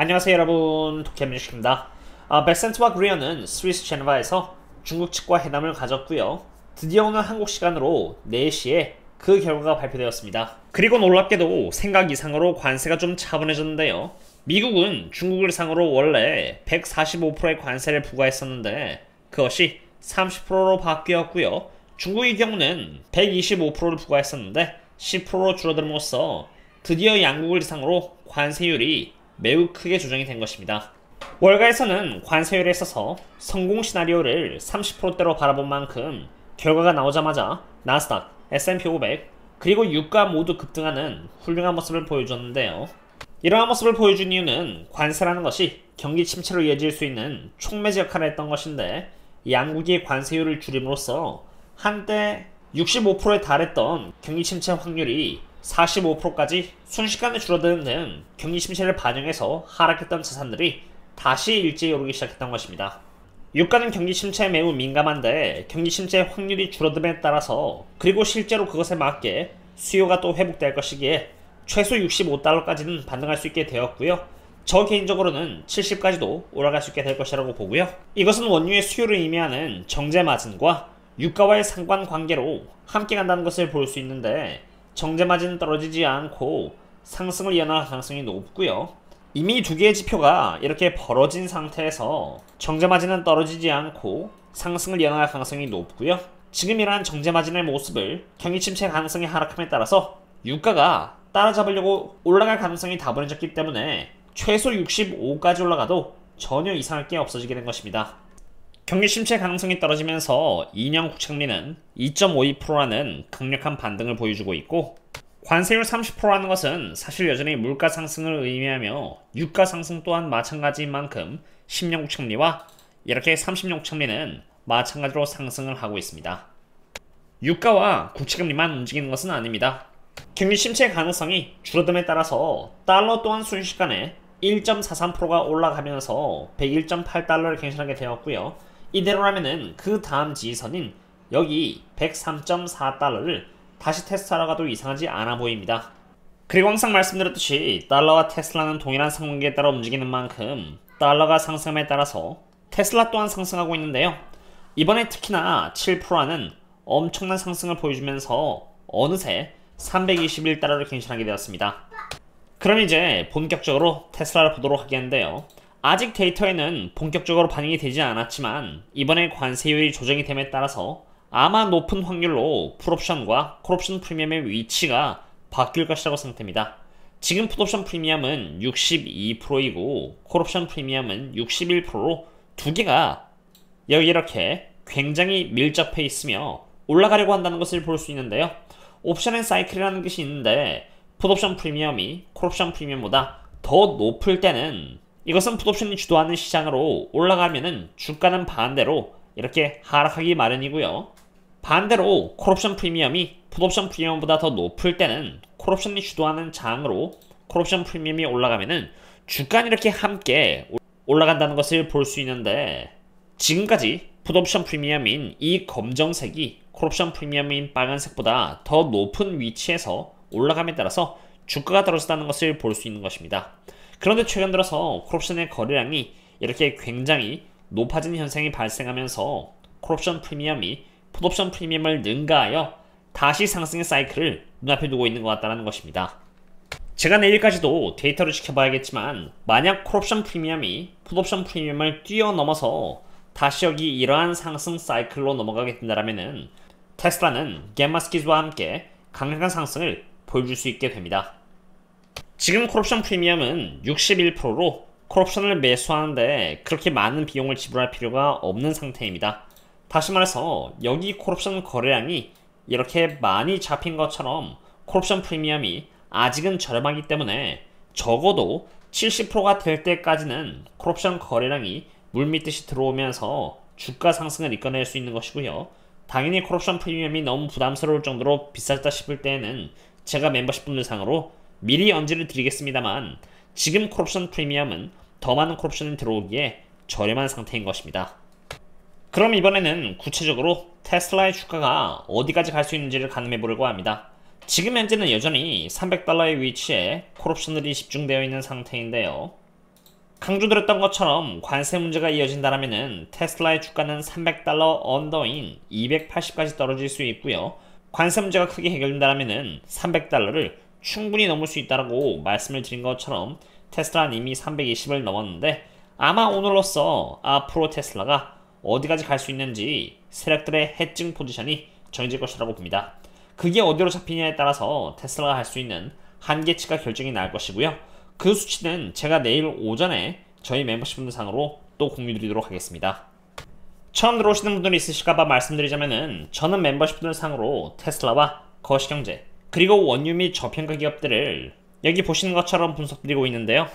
안녕하세요 여러분, 도케민식입니다. 베센트와 그리어는 스위스 제네바에서 중국 측과 회담을 가졌고요. 드디어 오늘 한국 시간으로 4시에 그 결과가 발표되었습니다. 그리고 놀랍게도 생각 이상으로 관세가 좀 차분해졌는데요. 미국은 중국을 상으로 원래 145%의 관세를 부과했었는데 그것이 30%로 바뀌었고요. 중국의 경우는 125%를 부과했었는데 10%로 줄어들므로써 드디어 양국을 상으로 관세율이 매우 크게 조정이 된 것입니다. 월가에서는 관세율에 있어서 성공 시나리오를 30%대로 바라본 만큼 결과가 나오자마자 나스닥, S&P 500 그리고 유가 모두 급등하는 훌륭한 모습을 보여줬는데요. 이러한 모습을 보여준 이유는 관세라는 것이 경기 침체로 이어질 수 있는 촉매제 역할을 했던 것인데 양국이 관세율을 줄임으로써 한때 65%에 달했던 경기 침체 확률이 45%까지 순식간에 줄어드는 등 경기 침체를 반영해서 하락했던 자산들이 다시 일제히 오르기 시작했던 것입니다. 유가는 경기 침체에 매우 민감한데 경기 침체의 확률이 줄어듦에 따라서 그리고 실제로 그것에 맞게 수요가 또 회복될 것이기에 최소 65달러까지는 반등할 수 있게 되었고요. 저 개인적으로는 70까지도 올라갈 수 있게 될 것이라고 보고요. 이것은 원유의 수요를 의미하는 정제 마진과 유가와의 상관관계로 함께 간다는 것을 볼 수 있는데 정제 마진은 떨어지지 않고 상승을 이어나갈 가능성이 높고요. 이미 두 개의 지표가 이렇게 벌어진 상태에서 정제 마진은 떨어지지 않고 상승을 이어나갈 가능성이 높고요. 지금 이러한 정제 마진의 모습을 경기 침체 가능성이 하락함에 따라서 유가가 따라잡으려고 올라갈 가능성이 다분해졌기 때문에 최소 65까지 올라가도 전혀 이상할 게 없어지게 된 것입니다. 경기 침체 가능성이 떨어지면서 2년 국채금리는 2.52%라는 강력한 반등을 보여주고 있고 관세율 30%라는 것은 사실 여전히 물가 상승을 의미하며 유가 상승 또한 마찬가지인 만큼 10년 국채금리와 이렇게 30년 국채금리는 마찬가지로 상승을 하고 있습니다. 유가와 국채금리만 움직이는 것은 아닙니다. 경기 침체 가능성이 줄어듦에 따라서 달러 또한 순식간에 1.43%가 올라가면서 101.8달러를 갱신하게 되었고요. 이대로라면은 그 다음 지지선인 여기 103.4달러를 다시 테스트하러 가도 이상하지 않아 보입니다. 그리고 항상 말씀드렸듯이 달러와 테슬라는 동일한 상관계에 따라 움직이는 만큼 달러가 상승함에 따라서 테슬라 또한 상승하고 있는데요. 이번에 특히나 7%라는 엄청난 상승을 보여주면서 어느새 321달러를 갱신하게 되었습니다. 그럼 이제 본격적으로 테슬라를 보도록 하겠는데요. 아직 데이터에는 본격적으로 반영이 되지 않았지만 이번에 관세율이 조정이 됨에 따라서 아마 높은 확률로 풋옵션과 콜옵션 프리미엄의 위치가 바뀔 것이라고 생각됩니다. 지금 풋옵션 프리미엄은 62%이고 콜옵션 프리미엄은 61%로 두 개가 여기 이렇게 굉장히 밀접해 있으며 올라가려고 한다는 것을 볼 수 있는데요. 옵션 앤 사이클이라는 것이 있는데 풋옵션 프리미엄이 콜옵션 프리미엄보다 더 높을 때는 이것은 풋옵션이 주도하는 시장으로 올라가면은 주가는 반대로 이렇게 하락하기 마련이고요. 반대로 콜옵션 프리미엄이 풋옵션 프리미엄보다 더 높을 때는 콜옵션이 주도하는 장으로 콜옵션 프리미엄이 올라가면은 주가는 이렇게 함께 올라간다는 것을 볼 수 있는데 지금까지 풋옵션 프리미엄인 이 검정색이 콜옵션 프리미엄인 빨간색보다 더 높은 위치에서 올라감에 따라서 주가가 떨어졌다는 것을 볼 수 있는 것입니다. 그런데 최근 들어서 콜옵션의 거래량이 이렇게 굉장히 높아진 현상이 발생하면서 콜옵션 프리미엄이 풋옵션 프리미엄을 능가하여 다시 상승의 사이클을 눈앞에 두고 있는 것 같다는 것입니다. 제가 내일까지도 데이터를 지켜봐야겠지만 만약 콜옵션 프리미엄이 풋옵션 프리미엄을 뛰어넘어서 다시 여기 이러한 상승 사이클로 넘어가게 된다면 테슬라는 갬마 스퀴즈와 함께 강력한 상승을 보여줄 수 있게 됩니다. 지금 콜옵션 프리미엄은 61%로 콜옵션을 매수하는데 그렇게 많은 비용을 지불할 필요가 없는 상태입니다. 다시 말해서 여기 콜옵션 거래량이 이렇게 많이 잡힌 것처럼 콜옵션 프리미엄이 아직은 저렴하기 때문에 적어도 70%가 될 때까지는 콜옵션 거래량이 물밀듯이 들어오면서 주가 상승을 이끌어낼 수 있는 것이고요. 당연히 콜옵션 프리미엄이 너무 부담스러울 정도로 비싸졌다 싶을 때에는 제가 멤버십 분들 상으로 미리 언지를 드리겠습니다만 지금 콜옵션 프리미엄은 더 많은 콜옵션이 들어오기에 저렴한 상태인 것입니다. 그럼 이번에는 구체적으로 테슬라의 주가가 어디까지 갈 수 있는지를 가늠해 보려고 합니다. 지금 현재는 여전히 300달러의 위치에 콜옵션들이 집중되어 있는 상태인데요. 강조드렸던 것처럼 관세 문제가 이어진다면은 테슬라의 주가는 $300 언더인 280까지 떨어질 수 있고요. 관세 문제가 크게 해결된다면은 $300를 충분히 넘을 수 있다고 말씀을 드린 것처럼 테슬라는 이미 320을 넘었는데 아마 오늘로써 앞으로 테슬라가 어디까지 갈 수 있는지 세력들의 해증 포지션이 정해질 것이라고 봅니다. 그게 어디로 잡히냐에 따라서 테슬라가 할 수 있는 한계치가 결정이 날 것이고요. 그 수치는 제가 내일 오전에 저희 멤버십 분들 상으로 또 공유 드리도록 하겠습니다. 처음 들어오시는 분들이 있으실까봐 말씀드리자면은 저는 멤버십 분들 상으로 테슬라와 거시경제 그리고 원유 및 저평가 기업들을 여기 보시는 것처럼 분석드리고 있는데요.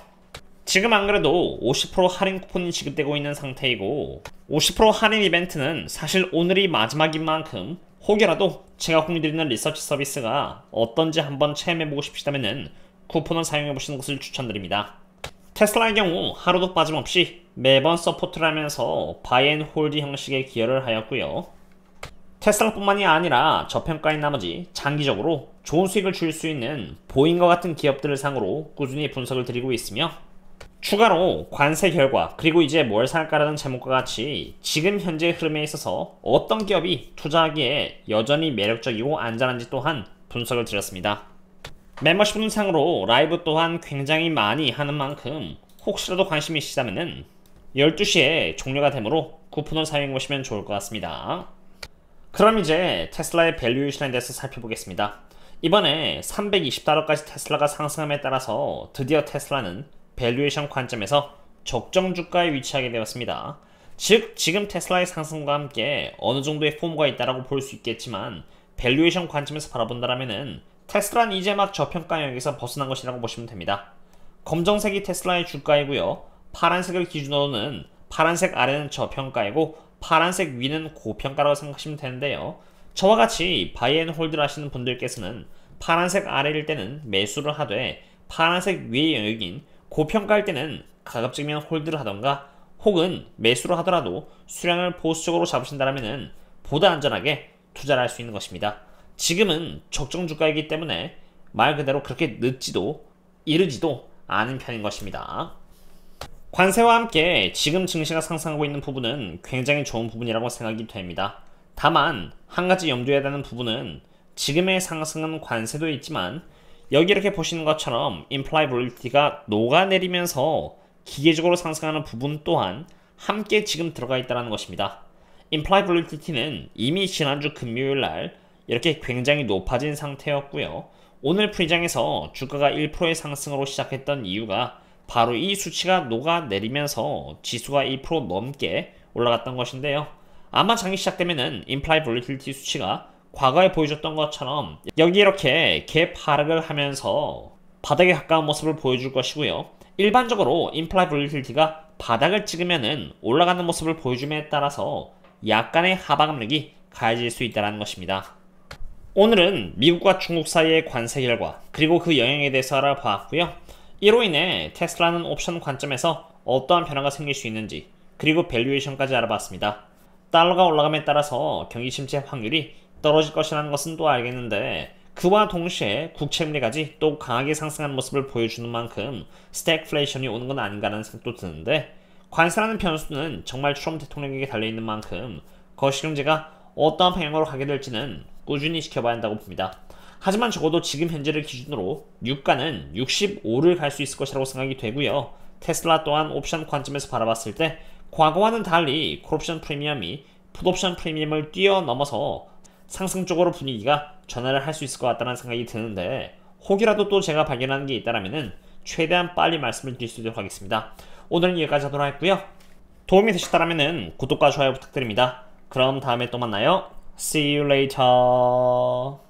지금 안 그래도 50% 할인 쿠폰이 지급되고 있는 상태이고 50% 할인 이벤트는 사실 오늘이 마지막인 만큼 혹여라도 제가 공유드리는 리서치 서비스가 어떤지 한번 체험해보고 싶으시다면 쿠폰을 사용해보시는 것을 추천드립니다. 테슬라의 경우 하루도 빠짐없이 매번 서포트를 하면서 바이 앤 홀드 형식의 기여를 하였고요. 테슬라뿐만이 아니라 저평가인 나머지 장기적으로 좋은 수익을 줄 수 있는 보잉과 같은 기업들을 상으로 꾸준히 분석을 드리고 있으며 추가로 관세 결과 그리고 이제 뭘 살까라는 제목과 같이 지금 현재 흐름에 있어서 어떤 기업이 투자하기에 여전히 매력적이고 안전한지 또한 분석을 드렸습니다. 멤버십 상으로 라이브 또한 굉장히 많이 하는 만큼 혹시라도 관심이 있으시다면 12시에 종료가 되므로 쿠폰을 사용해 보시면 좋을 것 같습니다. 그럼 이제 테슬라의 밸류에이션에 대해서 살펴보겠습니다. 이번에 $320까지 테슬라가 상승함에 따라서 드디어 테슬라는 밸류에이션 관점에서 적정 주가에 위치하게 되었습니다. 즉 지금 테슬라의 상승과 함께 어느 정도의 포모가 있다고 볼 수 있겠지만 밸류에이션 관점에서 바라본다면은 테슬라는 이제 막 저평가 영역에서 벗어난 것이라고 보시면 됩니다. 검정색이 테슬라의 주가이고요. 파란색을 기준으로는 파란색 아래는 저평가이고 파란색 위는 고평가라고 생각하시면 되는데요. 저와 같이 바이 앤 홀드를 하시는 분들께서는 파란색 아래일 때는 매수를 하되 파란색 위의 영역인 고평가일 때는 가급적이면 홀드를 하던가 혹은 매수를 하더라도 수량을 보수적으로 잡으신다면 보다 안전하게 투자를 할 수 있는 것입니다. 지금은 적정 주가이기 때문에 말 그대로 그렇게 늦지도 이르지도 않은 편인 것입니다. 관세와 함께 지금 증시가 상승하고 있는 부분은 굉장히 좋은 부분이라고 생각이 됩니다. 다만 한 가지 염두해야 되는 부분은 지금의 상승은 관세도 있지만 여기 이렇게 보시는 것처럼 implied volatility가 녹아내리면서 기계적으로 상승하는 부분 또한 함께 지금 들어가 있다는 것입니다. implied volatility는 이미 지난주 금요일날 이렇게 굉장히 높아진 상태였고요. 오늘 프리장에서 주가가 1%의 상승으로 시작했던 이유가 바로 이 수치가 녹아내리면서 지수가 1% 넘게 올라갔던 것인데요. 아마 장이 시작되면은 implied volatility 수치가 과거에 보여줬던 것처럼 여기 이렇게 갭 하락을 하면서 바닥에 가까운 모습을 보여줄 것이고요. 일반적으로 implied volatility가 바닥을 찍으면은 올라가는 모습을 보여줌에 따라서 약간의 하방 압력이 가해질 수 있다는 것입니다. 오늘은 미국과 중국 사이의 관세 결과 그리고 그 영향에 대해서 알아보았고요. 이로 인해 테슬라는 옵션 관점에서 어떠한 변화가 생길 수 있는지 그리고 밸류에이션까지 알아봤습니다. 달러가 올라감에 따라서 경기 침체 확률이 떨어질 것이라는 것은 또 알겠는데 그와 동시에 국채금리까지 또 강하게 상승한 모습을 보여주는 만큼 스태그플레이션이 오는 건 아닌가라는 생각도 드는데 관세라는 변수는 정말 트럼프 대통령에게 달려있는 만큼 거시경제가 어떠한 방향으로 가게 될지는 꾸준히 지켜봐야 한다고 봅니다. 하지만 적어도 지금 현재를 기준으로 유가는 65를 갈 수 있을 것이라고 생각이 되고요. 테슬라 또한 옵션 관점에서 바라봤을 때 과거와는 달리 콜옵션 프리미엄이 풋옵션 프리미엄을 뛰어넘어서 상승 쪽으로 분위기가 전환을 할 수 있을 것 같다는 생각이 드는데 혹이라도 또 제가 발견하는 게 있다면 최대한 빨리 말씀을 드릴 수 있도록 하겠습니다. 오늘은 여기까지 하도록 하겠고요. 도움이 되셨다면 구독과 좋아요 부탁드립니다. 그럼 다음에 또 만나요. See you later.